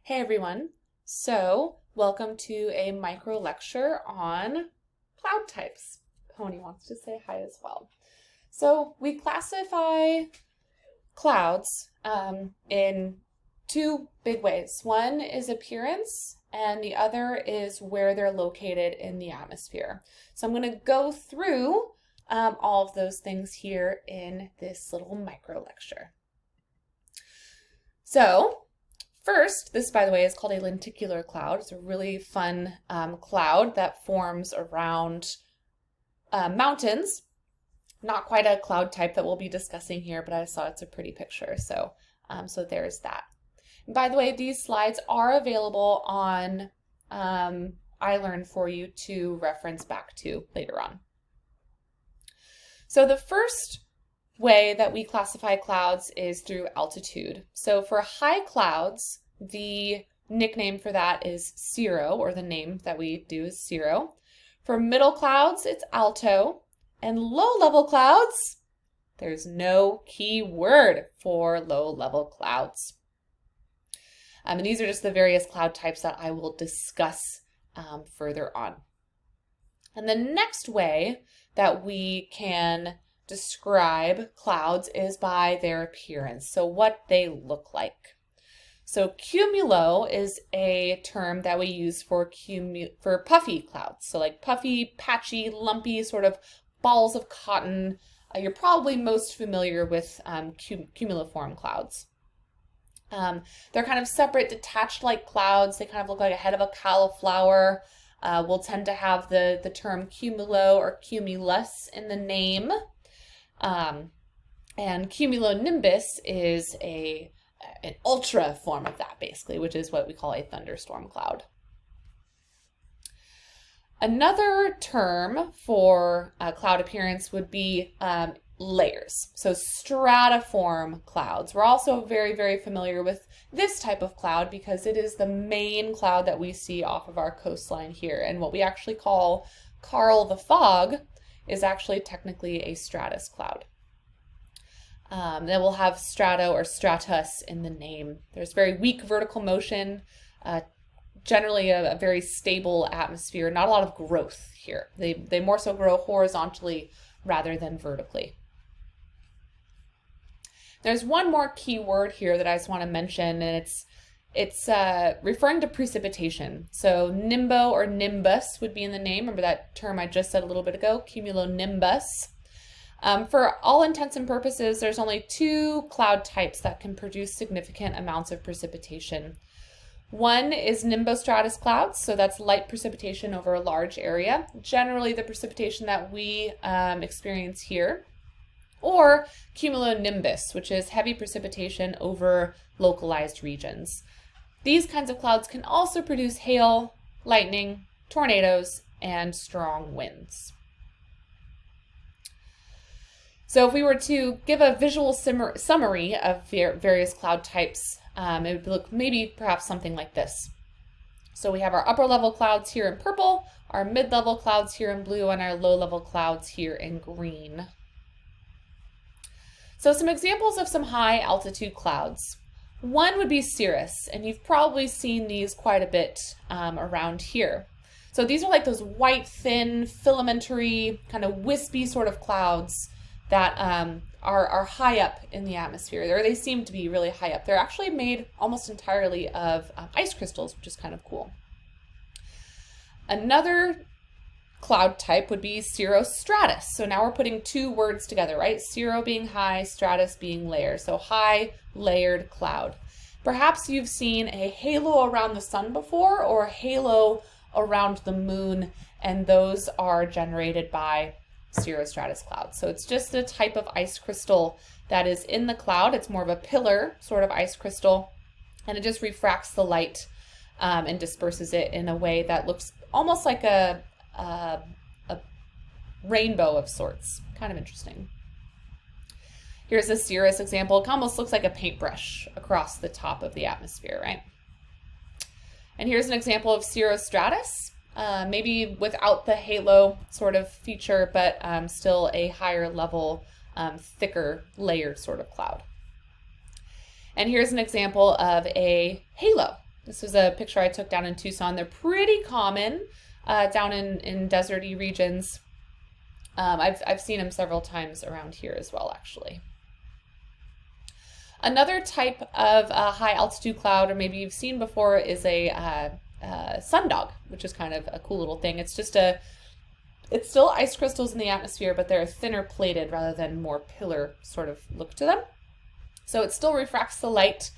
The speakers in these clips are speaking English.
Hey everyone. So, welcome to a micro lecture on cloud types. Pony wants to say hi as well. So, we classify clouds in two big ways. One is appearance, and the other is where they're located in the atmosphere. So, I'm going to go through all of those things here in this little micro lecture. So, first, this, by the way, is called a lenticular cloud. It's a really fun cloud that forms around mountains. Not quite a cloud type that we'll be discussing here, but I saw it's a pretty picture. So there's that. And by the way, these slides are available on iLearn for you to reference back to later on. So the first way that we classify clouds is through altitude. So for high clouds, the nickname for that is cirro, or the name that we do is cirro. For middle clouds, it's alto. And low-level clouds, there's no key word for low-level clouds. And these are just the various cloud types that I will discuss further on. And the next way that we can describe clouds is by their appearance, so what they look like. So cumulo is a term that we use for puffy clouds, so like puffy, patchy, lumpy sort of balls of cotton. You're probably most familiar with cumuliform clouds. They're kind of separate, detached like clouds. They kind of look like a head of a cauliflower. We'll tend to have the term cumulo or cumulus in the name. And cumulonimbus is an ultra form of that, basically, which is what we call a thunderstorm cloud. Another term for cloud appearance would be layers. So stratiform clouds. We're also very, very familiar with this type of cloud because it is the main cloud that we see off of our coastline here. And what we actually call Carl the Fog is actually technically a stratus cloud. That will have strato or stratus in the name. There's very weak vertical motion, generally a very stable atmosphere, not a lot of growth here. They more so grow horizontally rather than vertically. There's one more key word here that I just want to mention, and it's referring to precipitation. So nimbo or nimbus would be in the name. Remember that term I just said a little bit ago, cumulonimbus. For all intents and purposes, there's only two cloud types that can produce significant amounts of precipitation. One is nimbostratus clouds, so that's light precipitation over a large area, generally the precipitation that we experience here, or cumulonimbus, which is heavy precipitation over localized regions. These kinds of clouds can also produce hail, lightning, tornadoes, and strong winds. So if we were to give a visual summary of various cloud types, it would look maybe perhaps something like this. So we have our upper level clouds here in purple, our mid-level clouds here in blue, and our low-level clouds here in green. So some examples of some high altitude clouds. One would be cirrus, and you've probably seen these quite a bit around here. So these are like those white, thin, filamentary, kind of wispy sort of clouds that are high up in the atmosphere, or they seem to be really high up. They're actually made almost entirely of ice crystals, which is kind of cool. Another cloud type would be cirrostratus. So now we're putting two words together, right? Cirro being high, stratus being layer. So high layered cloud. Perhaps you've seen a halo around the sun before, or a halo around the moon, and those are generated by cirrostratus clouds. So it's just a type of ice crystal that is in the cloud. It's more of a pillar sort of ice crystal, and it just refracts the light and disperses it in a way that looks almost like a rainbow of sorts. Kind of interesting. Here's a cirrus example. It almost looks like a paintbrush across the top of the atmosphere, right? And here's an example of cirrostratus. Maybe without the halo sort of feature, but still a higher level, thicker layered sort of cloud. And here's an example of a halo. This was a picture I took down in Tucson. They're pretty common down in deserty regions. I've seen them several times around here as well, actually. Another type of high altitude cloud, or maybe you've seen before, is a sundog, which is kind of a cool little thing. It's still ice crystals in the atmosphere, but they're thinner plated rather than more pillar sort of look to them. So it still refracts the light,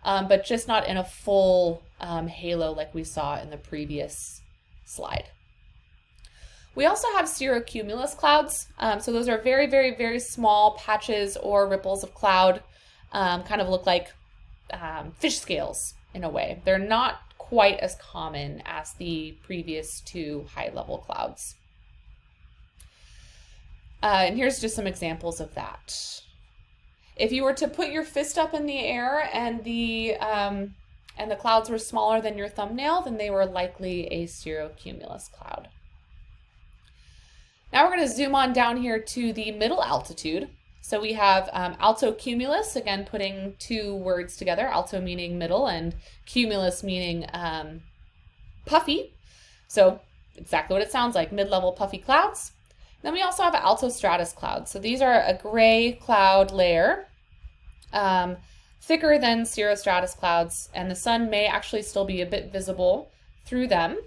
but just not in a full halo like we saw in the previous slide. We also have cirrocumulus clouds. So those are very, very, very small patches or ripples of cloud, kind of look like fish scales in a way. They're not quite as common as the previous two high-level clouds. And here's just some examples of that. If you were to put your fist up in the air and the clouds were smaller than your thumbnail, then they were likely a cirrocumulus cloud. Now we're going to zoom on down here to the middle altitude. So we have altocumulus, again putting two words together, alto meaning middle and cumulus meaning puffy. So exactly what it sounds like, mid-level puffy clouds. Then we also have altostratus clouds. So these are a gray cloud layer, thicker than cirrostratus clouds, and the sun may actually still be a bit visible through them,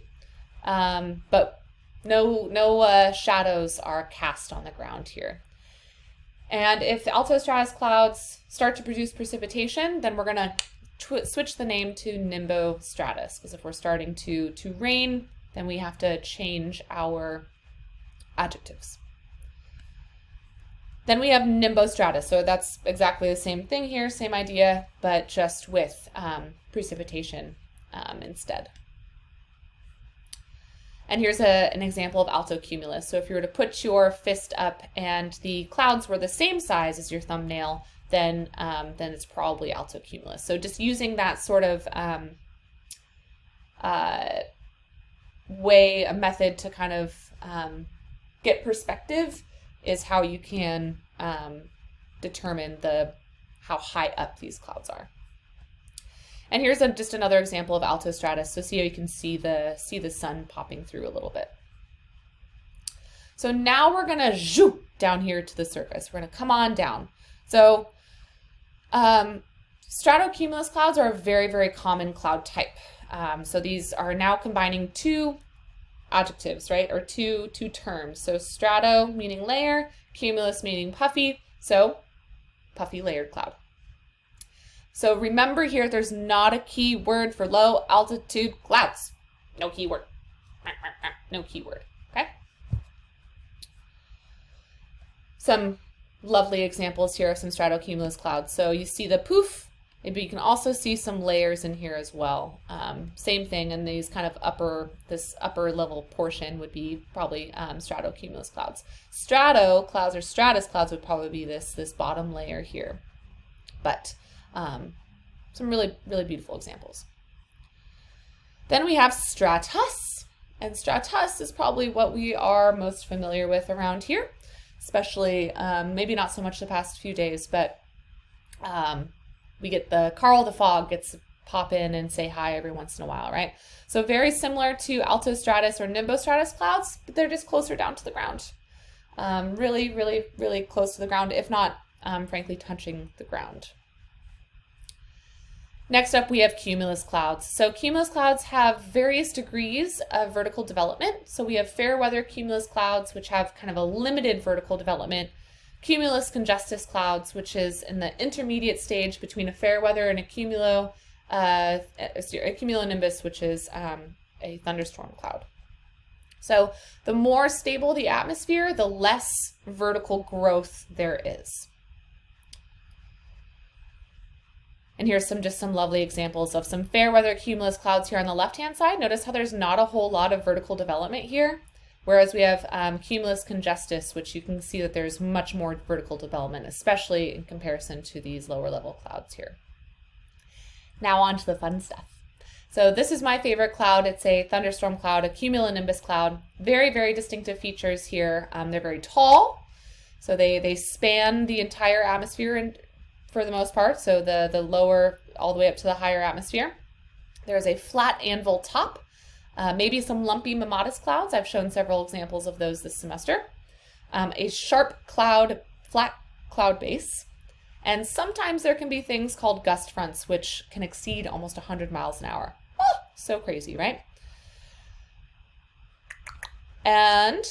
but no shadows are cast on the ground here. And if the altostratus clouds start to produce precipitation, then we're going to switch the name to nimbostratus, because if we're starting to rain, then we have to change our adjectives. Then we have nimbostratus, so that's exactly the same thing here, same idea, but just with precipitation instead. And here's an example of altocumulus. So if you were to put your fist up and the clouds were the same size as your thumbnail, then it's probably altocumulus. So just using that sort of a method to kind of get perspective is how you can determine how high up these clouds are. And here's just another example of altostratus. So see how you can see the sun popping through a little bit. So now we're going to zoom down here to the surface. We're going to come on down. So stratocumulus clouds are a very, very common cloud type. So these are now combining two adjectives, right? Or two terms. So strato meaning layer, cumulus meaning puffy. So puffy layered cloud. So remember here, there's not a key word for low altitude clouds. No keyword. No keyword. Okay? Some lovely examples here of some stratocumulus clouds. So you see the poof, but you can also see some layers in here as well. Same thing, and these kind of this upper level portion would be probably stratocumulus clouds. Strato clouds or stratus clouds would probably be this bottom layer here. But some really, really beautiful examples. Then we have stratus, and stratus is probably what we are most familiar with around here, especially maybe not so much the past few days, but we get Carl the Fog gets to pop in and say hi every once in a while, right? So very similar to altostratus or nimbostratus clouds, but they're just closer down to the ground. Really, really, really close to the ground, if not, frankly, touching the ground. Next up, we have cumulus clouds. So cumulus clouds have various degrees of vertical development. So we have fair weather cumulus clouds, which have kind of a limited vertical development. Cumulus congestus clouds, which is in the intermediate stage between a fair weather and a cumulonimbus, which is a thunderstorm cloud. So the more stable the atmosphere, the less vertical growth there is. And here's just some lovely examples of some fair weather cumulus clouds here on the left-hand side. Notice how there's not a whole lot of vertical development here, whereas we have cumulus congestus, which you can see that there's much more vertical development, especially in comparison to these lower level clouds here. Now on to the fun stuff. So this is my favorite cloud. It's a thunderstorm cloud, a cumulonimbus cloud. Very, very distinctive features here. They're very tall, so they span the entire atmosphere and for the most part, so the lower all the way up to the higher atmosphere. There's a flat anvil top, maybe some lumpy mammatus clouds. I've shown several examples of those this semester. A sharp cloud, flat cloud base. And sometimes there can be things called gust fronts, which can exceed almost 100 miles an hour. Oh, so crazy, right? And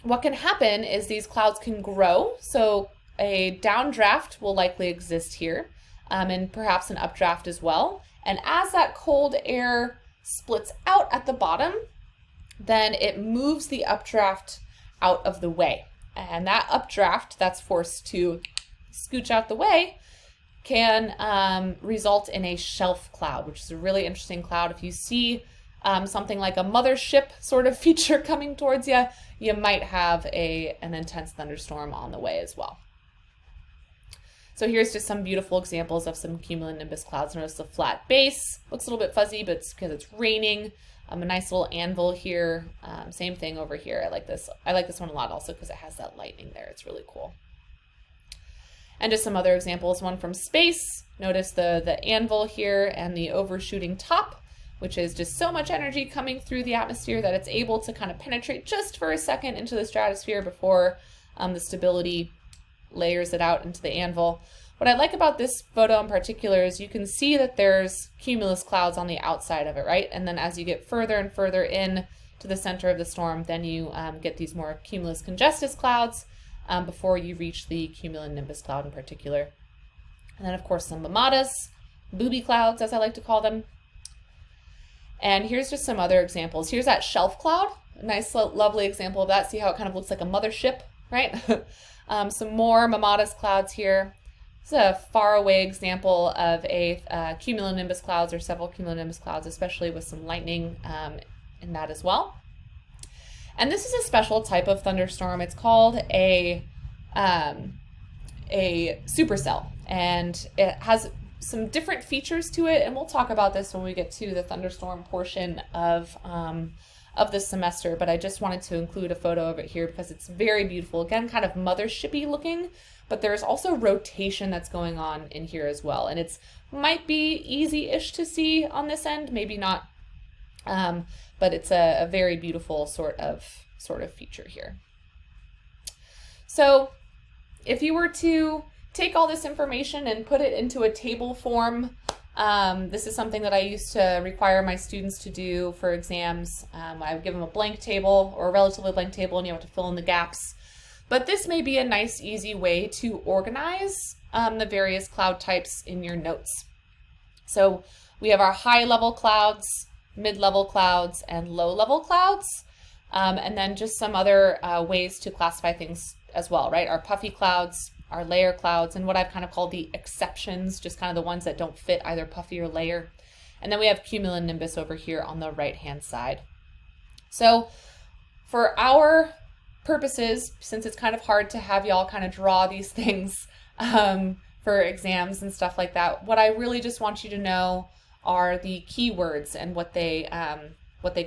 what can happen is these clouds can grow. So a downdraft will likely exist here, and perhaps an updraft as well. And as that cold air splits out at the bottom, then it moves the updraft out of the way. And that updraft that's forced to scooch out the way can result in a shelf cloud, which is a really interesting cloud. If you see something like a mothership sort of feature coming towards you, you might have an intense thunderstorm on the way as well. So here's just some beautiful examples of some cumulonimbus clouds. Notice the flat base looks a little bit fuzzy, but it's because it's raining. A nice little anvil here. Same thing over here. I like this. I like this one a lot also because it has that lightning there. It's really cool. And just some other examples. One from space. Notice the anvil here and the overshooting top, which is just so much energy coming through the atmosphere that it's able to kind of penetrate just for a second into the stratosphere before the stability layers it out into the anvil. What I like about this photo in particular is you can see that there's cumulus clouds on the outside of it, right? And then as you get further and further in to the center of the storm, then you get these more cumulus congestus clouds before you reach the cumulonimbus cloud in particular. And then of course some mammatus, booby clouds as I like to call them. And here's just some other examples. Here's that shelf cloud, a nice lovely example of that. See how it kind of looks like a mothership, right? Some more mammatus clouds here. This is a far away example of a cumulonimbus clouds or several cumulonimbus clouds, especially with some lightning in that as well. And this is a special type of thunderstorm. It's called a supercell, and it has some different features to it, and we'll talk about this when we get to the thunderstorm portion of this semester, but I just wanted to include a photo of it here because it's very beautiful. Again, kind of mothershipy looking, but there's also rotation that's going on in here as well, and it's might be easy-ish to see on this end, maybe not, but it's a very beautiful sort of feature here. So if you were to take all this information and put it into a table form, this is something that I used to require my students to do for exams. I would give them a blank table or a relatively blank table, and you have to fill in the gaps. But this may be a nice, easy way to organize the various cloud types in your notes. So we have our high-level clouds, mid-level clouds, and low-level clouds. And then just some other ways to classify things as well, right? Our puffy clouds, our layer clouds, and what I've kind of called the exceptions, just kind of the ones that don't fit either puffy or layer. And then we have cumulonimbus over here on the right-hand side. So for our purposes, since it's kind of hard to have y'all kind of draw these things for exams and stuff like that, what I really just want you to know are the keywords and what they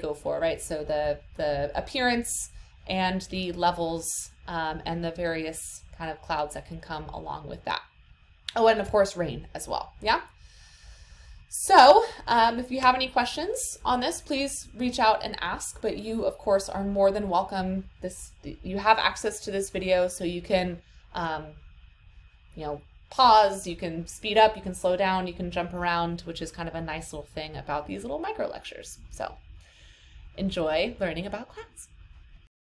go for, right? So the appearance and the levels and the various kind of clouds that can come along with that. Oh, and of course rain as well, yeah? So if you have any questions on this, please reach out and ask, but you of course are more than welcome. You have access to this video, so you can pause, you can speed up, you can slow down, you can jump around, which is kind of a nice little thing about these little micro lectures. So enjoy learning about clouds.